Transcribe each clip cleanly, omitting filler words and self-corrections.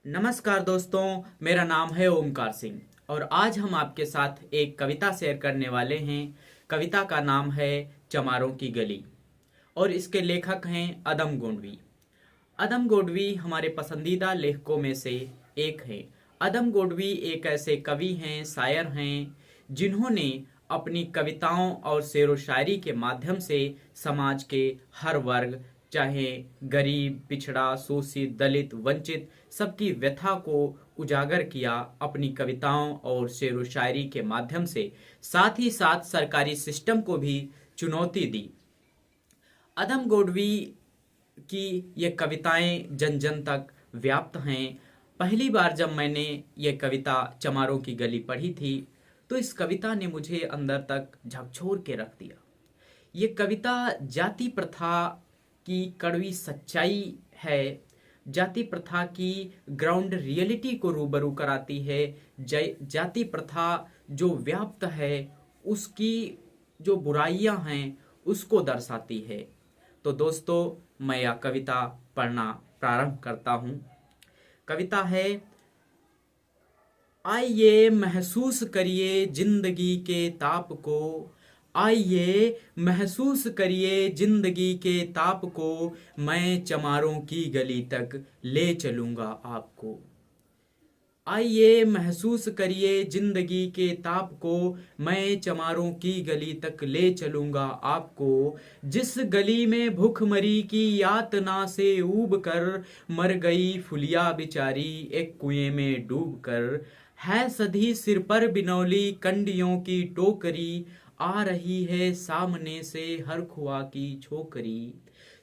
नमस्कार दोस्तों, मेरा नाम है ओमकार सिंह और आज हम आपके साथ एक कविता शेयर करने वाले हैं। कविता का नाम है चमारों की गली और इसके लेखक हैं अदम गोंडवी। अदम गोंडवी हमारे पसंदीदा लेखकों में से एक हैं। अदम गोंडवी एक ऐसे कवि हैं, शायर हैं, जिन्होंने अपनी कविताओं और शेर व शायरी के माध्यम से समाज के हर वर्ग, चाहे गरीब, पिछड़ा, शोषित, दलित, वंचित, सबकी व्यथा को उजागर किया अपनी कविताओं और शेर व शायरी के माध्यम से। साथ ही साथ सरकारी सिस्टम को भी चुनौती दी। अदम गोंडवी की ये कविताएं जन जन तक व्याप्त हैं। पहली बार जब मैंने ये कविता चमारों की गली पढ़ी थी तो इस कविता ने मुझे अंदर तक झकझोर के रख दिया। ये कविता जाति प्रथा की कड़वी सच्चाई है, जाति प्रथा की ग्राउंड रियलिटी को रूबरू कराती है। जाति प्रथा जो व्याप्त है उसकी जो बुराइयां हैं उसको दर्शाती है। तो दोस्तों, मैं यह कविता पढ़ना प्रारंभ करता हूँ। कविता है, आइए महसूस करिए जिंदगी के ताप को, आइए महसूस करिए जिंदगी के ताप को, मैं चमारों की गली तक ले चलूंगा आपको। आइए महसूस करिए जिंदगी के ताप को, मैं चमारों की गली तक ले चलूंगा आपको। जिस गली में भूखमरी की यातना से ऊब कर मर गई फुलिया बिचारी एक कुएं में डूब कर, है सधी सिर पर बिनौली कंडियों की टोकरी, आ रही है सामने से हर खुआ की छोकरी।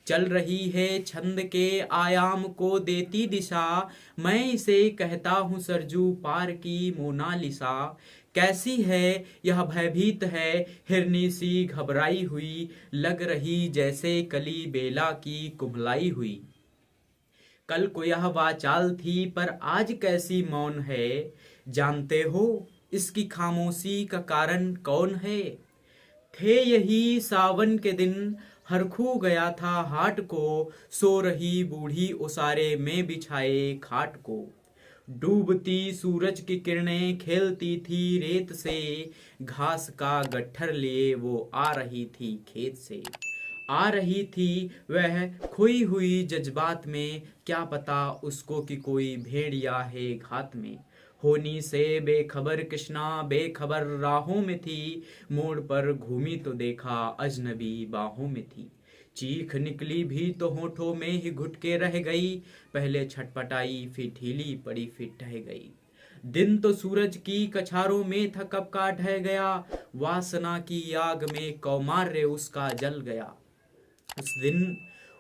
चल रही है छंद के आयाम को देती दिशा, मैं इसे कहता हूँ सरजू पार की मोनालिसा। कैसी है यह भयभीत है हिरनी सी घबराई हुई, लग रही जैसे कली बेला की कुम्हलाई हुई। कल को यह वाचाल थी पर आज कैसी मौन है, जानते हो इसकी खामोशी का कारण कौन है। थे यही सावन के दिन हरखू गया था हाट को, सो रही बूढ़ी उसारे में बिछाए खाट को। डूबती सूरज की किरणें खेलती थी रेत से, घास का गट्ठर लिए वो आ रही थी खेत से। आ रही थी वह खोई हुई जज्बात में, क्या पता उसको कि कोई भेड़िया है घात में। होनी से बेखबर कृष्णा बेखबर राहों में थी, मोड़ पर घूमी तो देखा अजनबी बाहों में थी। चीख निकली भी तो होठों में ही घुट के रह गई, पहले छटपटाई फिर ढीली पड़ी फिर ढह गई। दिन तो सूरज की कछारों में था कब का ढह गया, वासना की आग में कौमार्य उसका जल गया।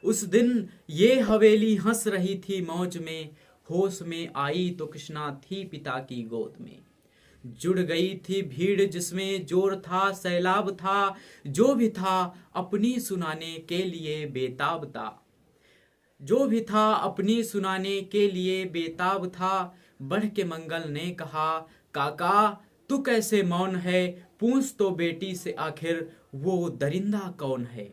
उस दिन ये हवेली हंस रही थी मौज में, होश में आई तो कृष्णा थी पिता की गोद में। जुड़ गई थी भीड़ जिसमें जोर था सैलाब था, जो भी था अपनी सुनाने के लिए बेताब था। जो भी था अपनी सुनाने के लिए बेताब था। बढ़ के मंगल ने कहा, काका तू कैसे मौन है, पूछ तो बेटी से आखिर वो दरिंदा कौन है।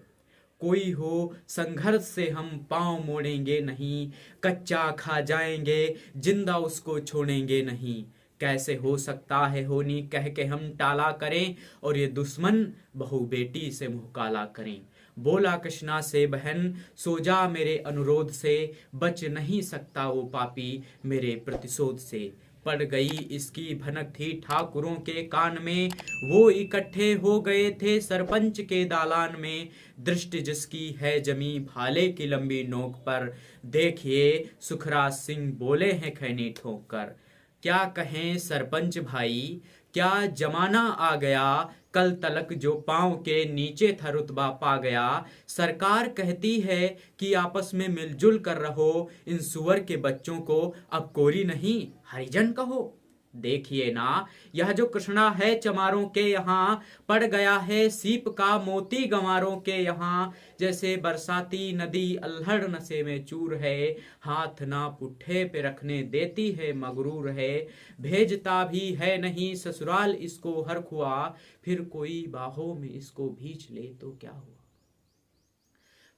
कोई हो संघर्ष से हम पांव मोड़ेंगे नहीं, कच्चा खा जाएंगे जिंदा उसको छोड़ेंगे नहीं। कैसे हो सकता है होनी कह के हम टाला करें, और ये दुश्मन बहू बेटी से मुंह काला करें। बोला कृष्णा से बहन सो जा मेरे अनुरोध से, बच नहीं सकता वो पापी मेरे प्रतिशोध से। पड़ गई इसकी भनक थी ठाकुरों के कान में, वो इकट्ठे हो गए थे सरपंच के दालान में। दृष्टि जिसकी है जमी भाले की लंबी नोक पर, देखिए सुखराज सिंह बोले हैं खैनी ठोक कर। क्या कहें सरपंच भाई क्या जमाना आ गया, कल तलक जो पांव के नीचे था रुतबा पा गया। सरकार कहती है कि आपस में मिलजुल कर रहो, इन सुअर के बच्चों को अब कोरी नहीं हरिजन कहो। देखिए ना यह जो कृष्णा है चमारों के यहाँ, पड़ गया है सीप का मोती गंवारों के यहाँ। जैसे बरसाती नदी अल्हड़ नशे में चूर है, हाथ ना पुट्ठे पे रखने देती है मगरूर है। भेजता भी है नहीं ससुराल इसको हर खुआ, फिर कोई बाहों में इसको भींच ले तो क्या हुआ।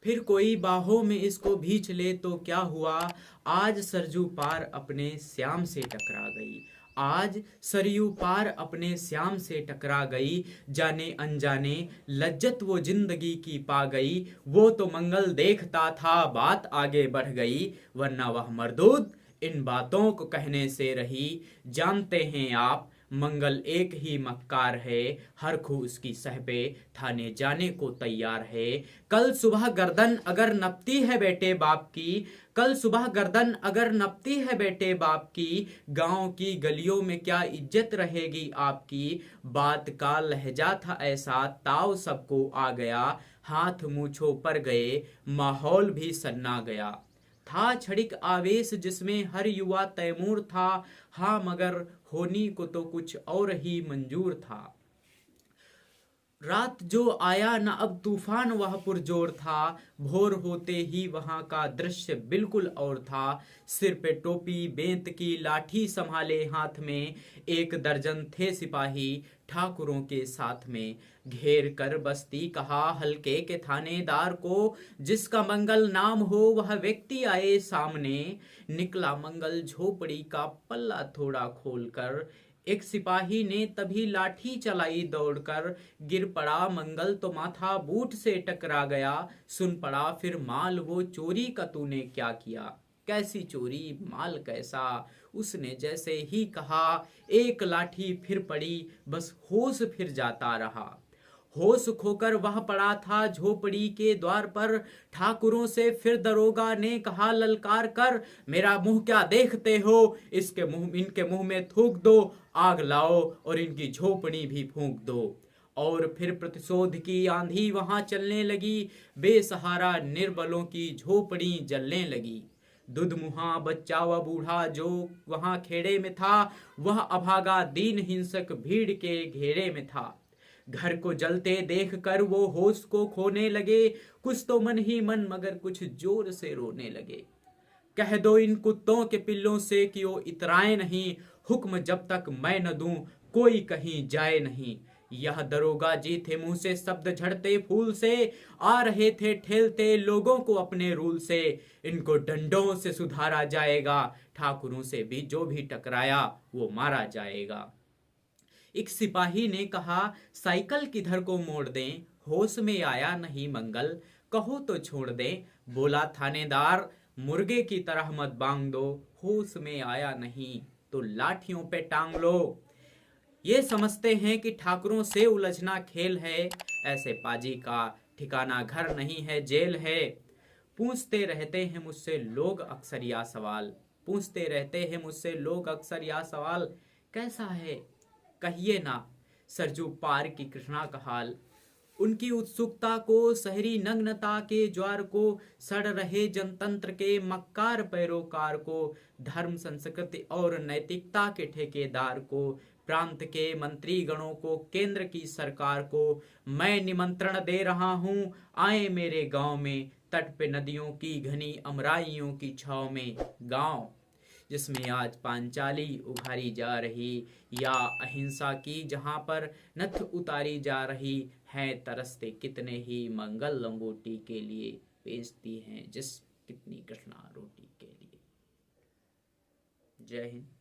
फिर कोई बाहों में इसको भींच ले तो क्या हुआ, आज सरजू पार अपने श्याम से टकरा गई। आज सरयू पार अपने श्याम से टकरा गई, जाने अनजाने लज्जत वो जिंदगी की पा गई। वो तो मंगल देखता था, बात आगे बढ़ गई, वरना वह मरदूद इन बातों को कहने से रही। जानते हैं आप मंगल एक ही मक्कार है, हर खू उसकी सहबे थाने जाने को तैयार है। कल सुबह गर्दन अगर नपती है बेटे बाप की, कल सुबह गर्दन अगर नपती है बेटे बाप की, गांव की गलियों में क्या इज्जत रहेगी आपकी। बात का लहजा था ऐसा, ताव सबको आ गया, हाथ मूछों पर गए, माहौल भी सन्ना गया। था क्षणिक आवेश जिसमें हर युवा तैमूर था, हाँ मगर होनी को तो कुछ और ही मंजूर था। रात जो आया न अब तूफान वह पुरजोर था, भोर होते ही वहां का दृश्य बिल्कुल और था। सिर पे टोपी बेंत की लाठी संभाले हाथ में, एक दर्जन थे सिपाही ठाकुरों के साथ में। घेर कर बस्ती कहा हल्के के थानेदार को, जिसका मंगल नाम हो वह व्यक्ति आए सामने। निकला मंगल झोपड़ी का पल्ला थोड़ा खोलकर, एक सिपाही ने तभी लाठी चलाई दौड़कर। गिर पड़ा मंगल तो माथा बूट से टकरा गया, सुन पड़ा फिर माल वो चोरी का तूने क्या किया। कैसी चोरी माल कैसा, उसने जैसे ही कहा, एक लाठी फिर पड़ी, बस होश फिर जाता रहा। होश खोकर वह पड़ा था झोपड़ी के द्वार पर, ठाकुरों से फिर दरोगा ने कहा ललकार कर, मेरा मुंह क्या देखते हो, इनके मुंह में थूक दो, आग लाओ और इनकी झोपड़ी भी फूंक दो। और फिर प्रतिशोध की आंधी वहां चलने लगी, बेसहारा निर्बलों की झोपड़ी जलने लगी। दुधमुहा बच्चा व बूढ़ा जो वहां खेड़े में था, वह अभागा दीन हिंसक भीड़ के घेरे में था। घर को जलते देखकर वो होश को खोने लगे, कुछ तो मन ही मन मगर कुछ जोर से रोने लगे। कह दो इन कुत्तों के पिल्लों से कि वो इतराए नहीं, हुक्म जब तक मैं न दूं कोई कहीं जाए नहीं। यह दरोगा जी थे मुंह से शब्द झड़ते फूल से, आ रहे थे ठेलते लोगों को अपने रूल से। इनको डंडों से सुधारा जाएगा, ठाकुरों से भी जो भी टकराया वो मारा जाएगा। एक सिपाही ने कहा साइकिल किधर को मोड़ दें, होश में आया नहीं मंगल, कहो तो छोड़ दें। बोला थानेदार मुर्गे की तरह मत बांग दो, होश में आया नहीं तो लाठियों पे टांग लो। ये समझते हैं कि ठाकुरों से उलझना खेल है, ऐसे पाजी का ठिकाना घर नहीं है जेल है। पूछते रहते हैं मुझसे लोग अक्सर या सवाल, पूछते रहते हैं मुझसे लोग अक्सर या सवाल, कैसा है कहिए ना सरजू पार की कृष्णा का हाल। उनकी उत्सुकता को, शहरी नग्नता के ज्वार को, सड़ रहे जनतंत्र के मक्कार पैरोकार को, धर्म संस्कृति और नैतिकता के ठेकेदार को, प्रांत के मंत्री गणों को, केंद्र की सरकार को मैं निमंत्रण दे रहा हूँ, आए मेरे गांव में, तट पे नदियों की घनी अमराइयों की छाव में। गांव जिसमें आज पांचाली उभारी जा रही, या अहिंसा की जहां पर नथ उतारी जा रही है, तरसते कितने ही मंगल लंगोटी के लिए, बेचती हैं जिस कितनी कृष्णा रोटी के लिए। जय हिंद।